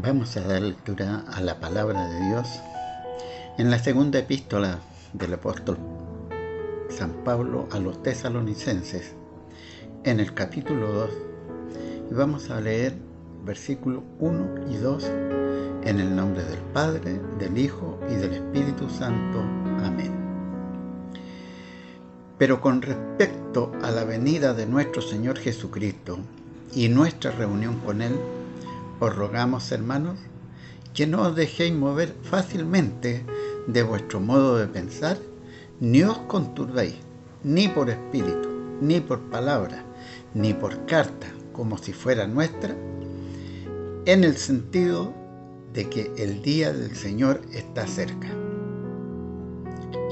Vamos a dar lectura a la palabra de Dios en la segunda epístola del apóstol San Pablo a los tesalonicenses, en el capítulo 2, y vamos a leer versículos 1 y 2 en el nombre del Padre, del Hijo y del Espíritu Santo. Amén. Pero con respecto a la venida de nuestro Señor Jesucristo y nuestra reunión con Él, os rogamos, hermanos, que no os dejéis mover fácilmente de vuestro modo de pensar, ni os conturbéis, ni por espíritu, ni por palabra, ni por carta, como si fuera nuestra, en el sentido de que el día del Señor está cerca.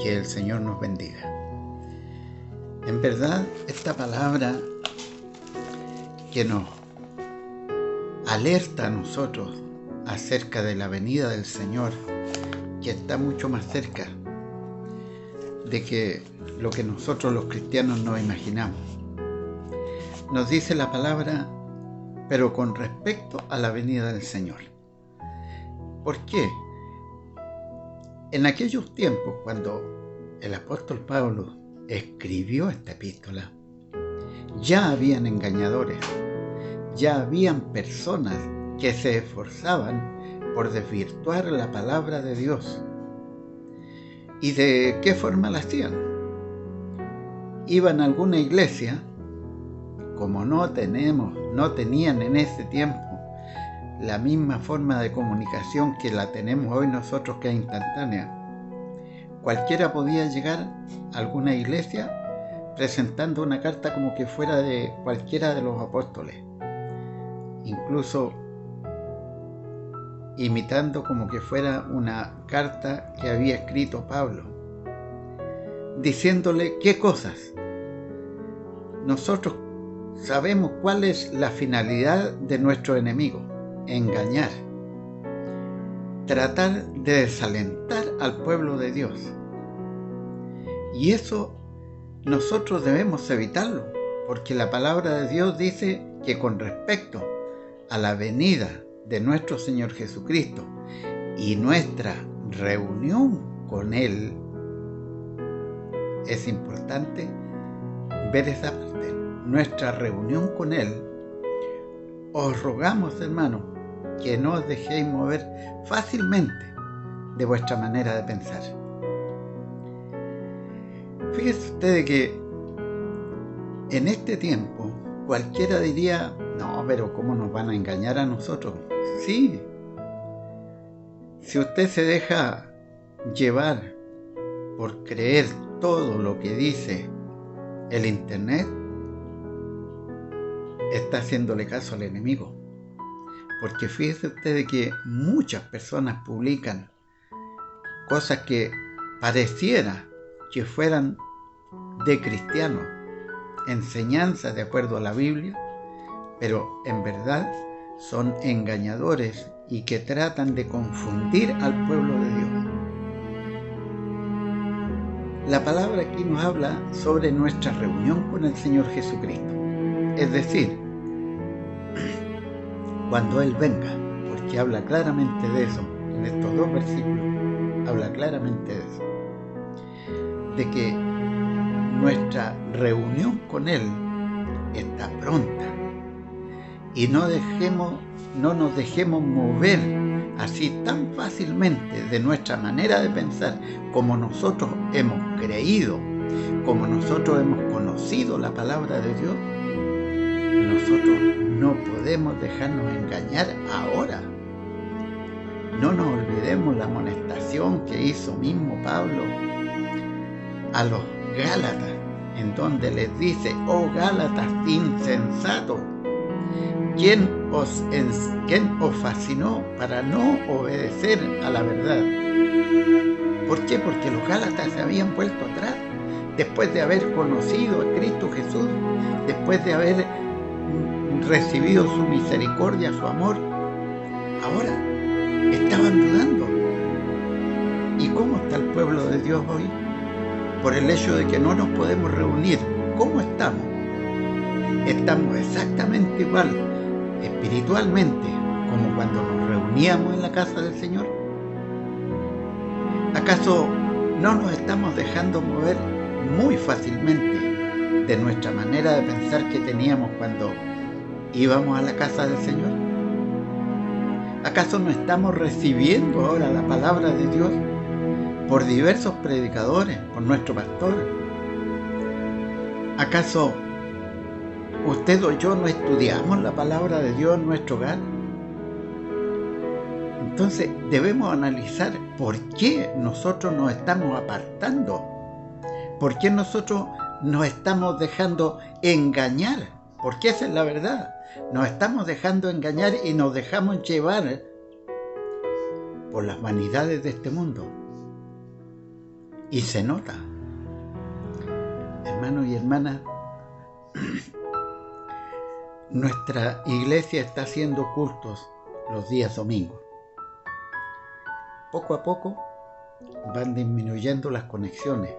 Que el Señor nos bendiga. En verdad, esta palabra que nos alerta a nosotros acerca de la venida del Señor, que está mucho más cerca de que lo que nosotros los cristianos nos imaginamos. Nos dice la palabra, pero con respecto a la venida del Señor. ¿Por qué? En aquellos tiempos, cuando el apóstol Pablo escribió esta epístola, ya habían engañadores, ya habían personas que se esforzaban por desvirtuar la palabra de Dios. ¿Y de qué forma la hacían? Iban a alguna iglesia, como no tenían en ese tiempo la misma forma de comunicación que la tenemos hoy nosotros, que es instantánea. Cualquiera podía llegar a alguna iglesia presentando una carta como que fuera de cualquiera de los apóstoles, incluso imitando como que fuera una carta que había escrito Pablo, diciéndole qué cosas. Nosotros sabemos cuál es la finalidad de nuestro enemigo: engañar, tratar de desalentar al pueblo de Dios. Y eso nosotros debemos evitarlo, porque la palabra de Dios dice que con respecto a la venida de nuestro Señor Jesucristo y nuestra reunión con Él, es importante ver esa parte, nuestra reunión con Él. Os rogamos, hermanos, que no os dejéis mover fácilmente de vuestra manera de pensar. Fíjense ustedes que en este tiempo cualquiera diría: no, pero ¿cómo nos van a engañar a nosotros? Sí, si usted se deja llevar por creer todo lo que dice el internet, está haciéndole caso al enemigo. Porque fíjese ustedes que muchas personas publican cosas que pareciera que fueran de cristianos, enseñanzas de acuerdo a la Biblia, pero en verdad son engañadores y que tratan de confundir al pueblo de Dios. La palabra aquí nos habla sobre nuestra reunión con el Señor Jesucristo, es decir, cuando Él venga, porque habla claramente de eso, en estos dos versículos habla claramente de eso, de que nuestra reunión con Él está pronta, y no nos dejemos mover así tan fácilmente de nuestra manera de pensar, como nosotros hemos creído, como nosotros hemos conocido la palabra de Dios. Nosotros no podemos dejarnos engañar ahora. No nos olvidemos la amonestación que hizo mismo Pablo a los Gálatas, en donde les dice: oh Gálatas insensatos, ¿quién os fascinó para no obedecer a la verdad? ¿Por qué? Porque los Gálatas se habían vuelto atrás, después de haber conocido a Cristo Jesús, después de haber recibido su misericordia, su amor. Ahora estaban dudando. ¿Y cómo está el pueblo de Dios hoy? Por el hecho de que no nos podemos reunir, ¿cómo estamos? Estamos exactamente igual, espiritualmente, como cuando nos reuníamos en la casa del Señor? ¿Acaso no nos estamos dejando mover muy fácilmente de nuestra manera de pensar que teníamos cuando íbamos a la casa del Señor? ¿Acaso no estamos recibiendo ahora la palabra de Dios por diversos predicadores, por nuestro pastor? ¿Acaso usted o yo no estudiamos la palabra de Dios en nuestro hogar? Entonces debemos analizar por qué nosotros nos estamos apartando, por qué nosotros nos estamos dejando engañar, porque esa es la verdad. Nos estamos dejando engañar y nos dejamos llevar por las vanidades de este mundo. Y se nota. Hermanos y hermanas, nuestra iglesia está haciendo cultos los días domingos. Poco a poco van disminuyendo las conexiones.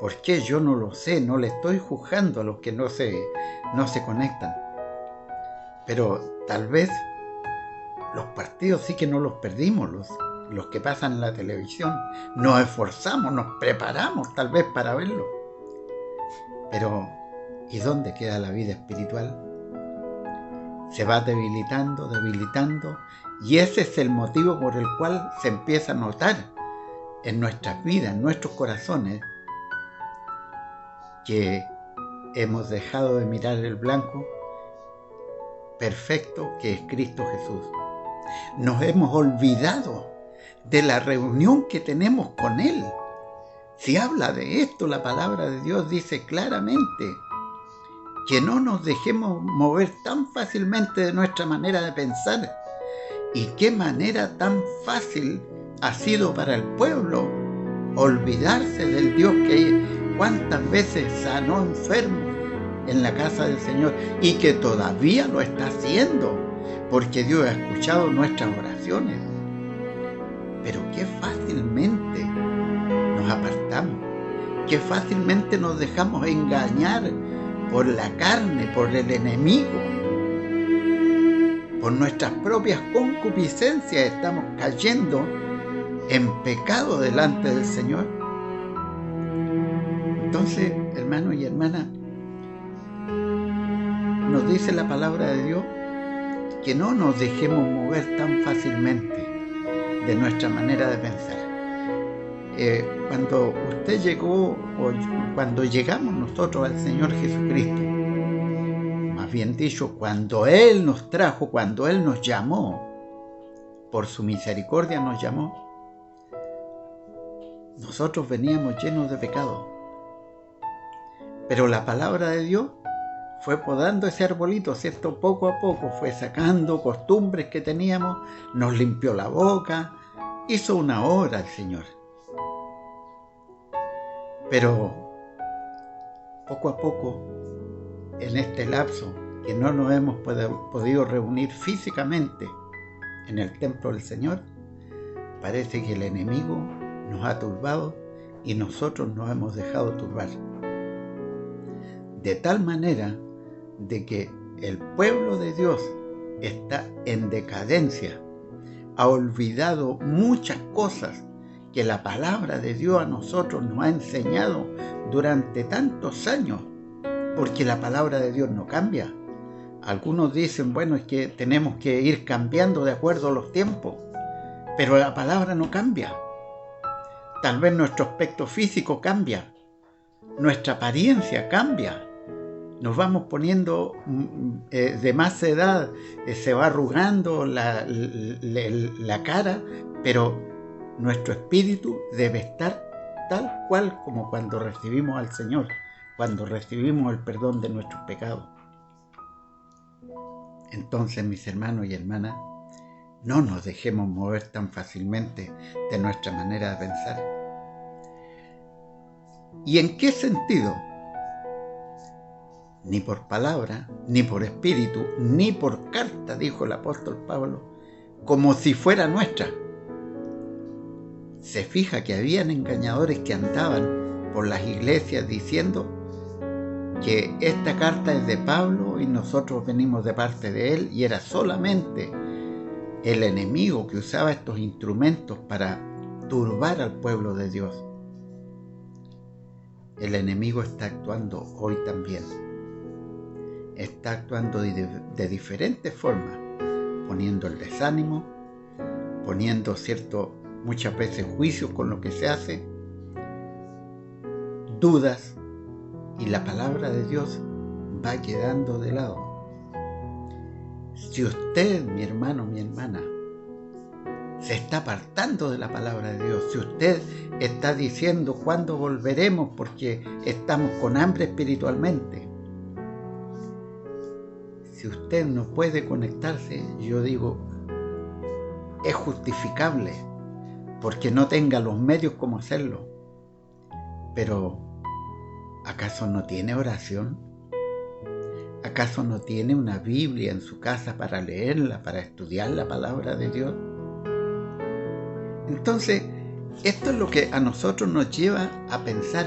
¿Por qué? Yo no lo sé, no le estoy juzgando a los que no se conectan. Pero tal vez los partidos sí que no los perdimos, los que pasan en la televisión. Nos esforzamos, nos preparamos tal vez para verlo. Pero, ¿y dónde queda la vida espiritual? Se va debilitando, y ese es el motivo por el cual se empieza a notar en nuestras vidas, en nuestros corazones, que hemos dejado de mirar el blanco perfecto que es Cristo Jesús. Nos hemos olvidado de la reunión que tenemos con Él. Si habla de esto, la palabra de Dios dice claramente que no nos dejemos mover tan fácilmente de nuestra manera de pensar. Y qué manera tan fácil ha sido para el pueblo olvidarse del Dios que cuántas veces sanó enfermos en la casa del Señor y que todavía lo está haciendo, porque Dios ha escuchado nuestras oraciones. Pero qué fácilmente nos apartamos, qué fácilmente nos dejamos engañar por la carne, por el enemigo, por nuestras propias concupiscencias. Estamos cayendo en pecado delante del Señor. Entonces, hermanos y hermanas, nos dice la palabra de Dios que no nos dejemos mover tan fácilmente de nuestra manera de pensar. Cuando usted llegó, o cuando llegamos nosotros al Señor Jesucristo, más bien dicho, cuando Él nos trajo, cuando Él nos llamó, por su misericordia nos llamó, nosotros veníamos llenos de pecado. Pero la palabra de Dios fue podando ese arbolito, ¿cierto? Poco a poco fue sacando costumbres que teníamos, nos limpió la boca, hizo una obra el Señor. Pero poco a poco, en este lapso que no nos hemos podido reunir físicamente en el templo del Señor, parece que el enemigo nos ha turbado y nosotros nos hemos dejado turbar. De tal manera de que el pueblo de Dios está en decadencia, ha olvidado muchas cosas que la palabra de Dios a nosotros nos ha enseñado durante tantos años, porque la palabra de Dios no cambia. Algunos dicen, bueno, es que tenemos que ir cambiando de acuerdo a los tiempos, pero la palabra no cambia. Tal vez nuestro aspecto físico cambia, nuestra apariencia cambia, nos vamos poniendo de más edad, se va arrugando la cara, pero nuestro espíritu debe estar tal cual como cuando recibimos al Señor, cuando recibimos el perdón de nuestros pecados. Entonces, mis hermanos y hermanas, no nos dejemos mover tan fácilmente de nuestra manera de pensar. ¿Y en qué sentido? Ni por palabra, ni por espíritu, ni por carta, dijo el apóstol Pablo, como si fuera nuestra. Se fija que habían engañadores que andaban por las iglesias diciendo que esta carta es de Pablo y nosotros venimos de parte de él, y era solamente el enemigo que usaba estos instrumentos para turbar al pueblo de Dios, el enemigo está actuando hoy también. Está actuando de diferentes formas, poniendo el desánimo, poniendo muchas veces juicios con lo que se hace, dudas, y la palabra de Dios va quedando de lado. Si usted, mi hermano, mi hermana, se está apartando de la palabra de Dios, si usted está diciendo cuándo volveremos porque estamos con hambre espiritualmente, si usted no puede conectarse, yo digo, es justificable porque no tenga los medios como hacerlo. Pero, ¿acaso no tiene oración? ¿Acaso no tiene una Biblia en su casa para leerla, para estudiar la palabra de Dios? Entonces, esto es lo que a nosotros nos lleva a pensar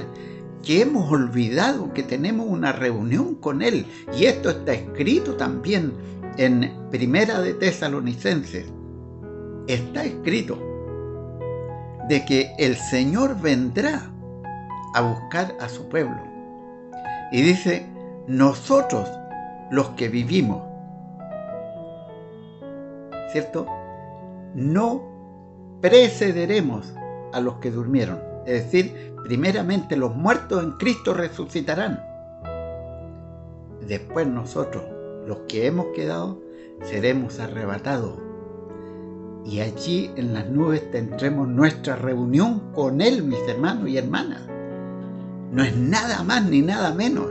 que hemos olvidado que tenemos una reunión con Él. Y esto está escrito también en Primera de Tesalonicenses. Está escrito de que el Señor vendrá a buscar a su pueblo. Y dice, nosotros los que vivimos, ¿cierto? No precederemos a los que durmieron. Es decir, primeramente los muertos en Cristo resucitarán. Después nosotros, los que hemos quedado, seremos arrebatados. Y allí en las nubes tendremos nuestra reunión con Él, mis hermanos y hermanas. No es nada más ni nada menos.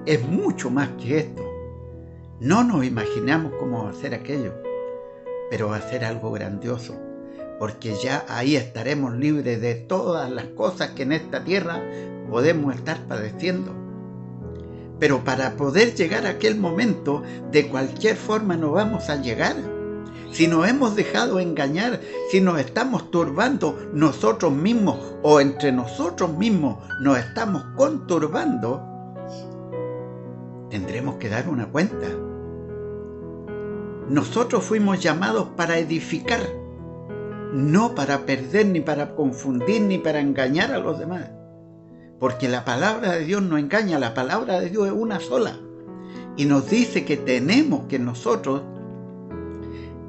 Es mucho más que esto. No nos imaginamos cómo va a ser aquello, pero va a ser algo grandioso, porque ya ahí estaremos libres de todas las cosas que en esta tierra podemos estar padeciendo. Pero para poder llegar a aquel momento, de cualquier forma no vamos a llegar. Si nos hemos dejado engañar, si nos estamos turbando nosotros mismos o entre nosotros mismos nos estamos conturbando, tendremos que dar una cuenta. Nosotros fuimos llamados para edificar, no para perder, ni para confundir, ni para engañar a los demás. Porque la palabra de Dios no engaña, la palabra de Dios es una sola. Y nos dice que tenemos que nosotros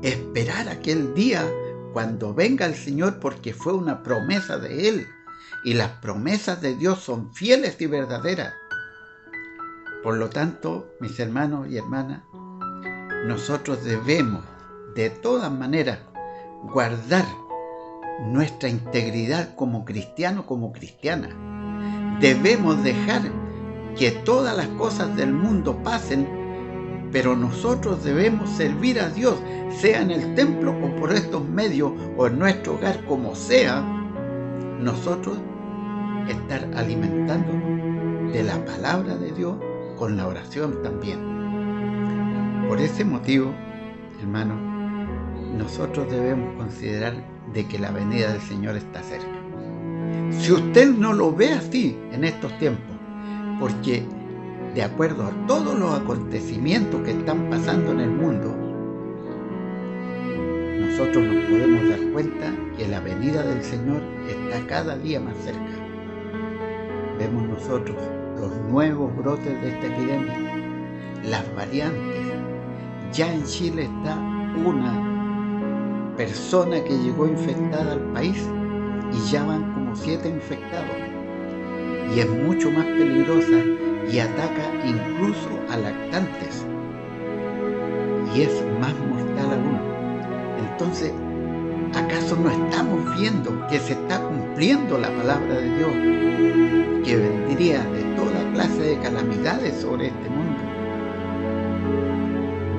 esperar aquel día cuando venga el Señor, porque fue una promesa de Él. Y las promesas de Dios son fieles y verdaderas. Por lo tanto, mis hermanos y hermanas, nosotros debemos de todas maneras guardar nuestra integridad como cristiano, como cristiana. Debemos dejar que todas las cosas del mundo pasen, pero nosotros debemos servir a Dios, sea en el templo o por estos medios o en nuestro hogar, como sea, nosotros estar alimentándonos de la palabra de Dios con la oración también. Por ese motivo, hermanos, nosotros debemos considerar de que la venida del Señor está cerca. Si usted no lo ve así en estos tiempos, porque de acuerdo a todos los acontecimientos que están pasando en el mundo, nosotros nos podemos dar cuenta que la venida del Señor está cada día más cerca. Vemos nosotros los nuevos brotes de esta epidemia, las variantes. Ya en Chile está una persona que llegó infectada al país y ya van como 7 infectados. Y es mucho más peligrosa y ataca incluso a lactantes. Y es más mortal aún. Entonces, ¿acaso no estamos viendo que se está cumpliendo la palabra de Dios, que vendría de toda clase de calamidades sobre este mundo?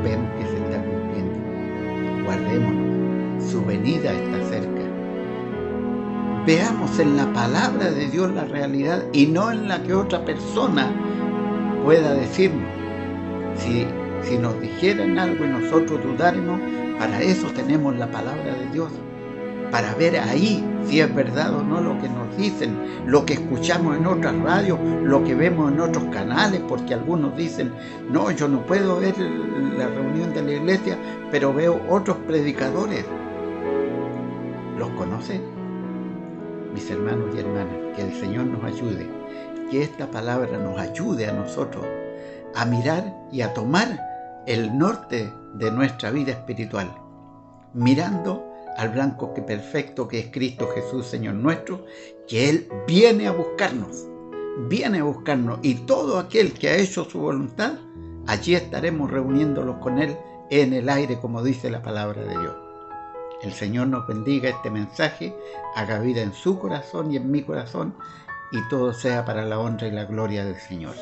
Vemos que se está cumpliendo. Guardémonos, su venida está cerca. Veamos en la palabra de Dios la realidad y no en la que otra persona pueda decirnos. Si nos dijeran algo y nosotros dudáramos, para eso tenemos la palabra de Dios. para ver ahí si es verdad o no lo que nos dicen, lo que escuchamos en otras radios, lo que vemos en otros canales, porque algunos dicen, no, yo no puedo ver la reunión de la iglesia, pero veo otros predicadores. ¿Los conocen? Mis hermanos y hermanas, que el Señor nos ayude, que esta palabra nos ayude a nosotros a mirar y a tomar el norte de nuestra vida espiritual, mirando al blanco que perfecto que es Cristo Jesús, Señor nuestro, que Él viene a buscarnos, y todo aquel que ha hecho su voluntad, allí estaremos reuniéndolos con Él en el aire, como dice la palabra de Dios. El Señor nos bendiga este mensaje, haga vida en su corazón y en mi corazón, y todo sea para la honra y la gloria del Señor.